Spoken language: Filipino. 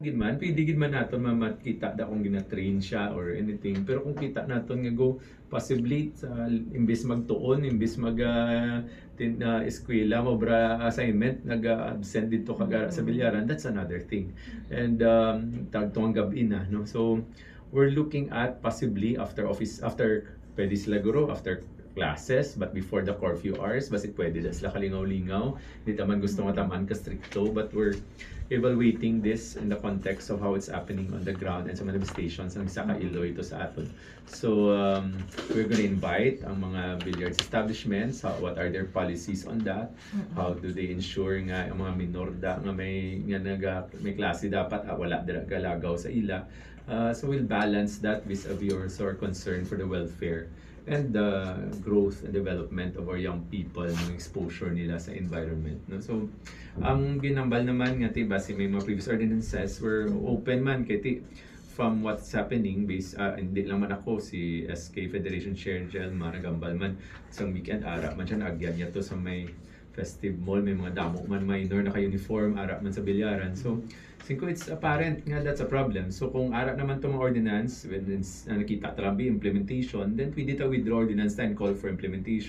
Gid man, pwede gid man naton makita da kung gina-train siya or anything. Pero kung kita naton nga go possibly sa imbes magtuon, imbes mag eskwela mobra assignment, nag-absent dito kag sa bilyaran, that's another thing. And tagtong gabi na, no? So we're looking at possibly after pwede sila guro after classes but before the curfew hours basit pwede na sila kalingaw-lingaw, hindi taman gusto matamaan ka stricto, but we're evaluating this in the context of how it's happening on the ground and sa manifestations ng sa Iloy ito sa aton. So we're gonna invite ang mga billiards establishments, what are their policies on that, how do they ensure nga ang mga minor da nga may klase dapat wala dira galagaw sa ila. So we'll balance that vis-a-vis our concern for the welfare and the growth and development of our young people, ng exposure nila sa environment. No? So, ang ginambal naman nga, base may mga previous ordinances, we're open man, kaya from what's happening, hindi lang man ako, si SK Federation Chair Jelma, nagambal man, isang weekend, ara man siya, naagyan niya to sa may festive mall, may mga damo man minor naka-uniform, ara man sa bilyaran. So, ko it's apparent nga that's a problem. So kung ara naman itong mga ordinance, when nakita talabi implementation, then we did a withdraw ordinance and call for implementation.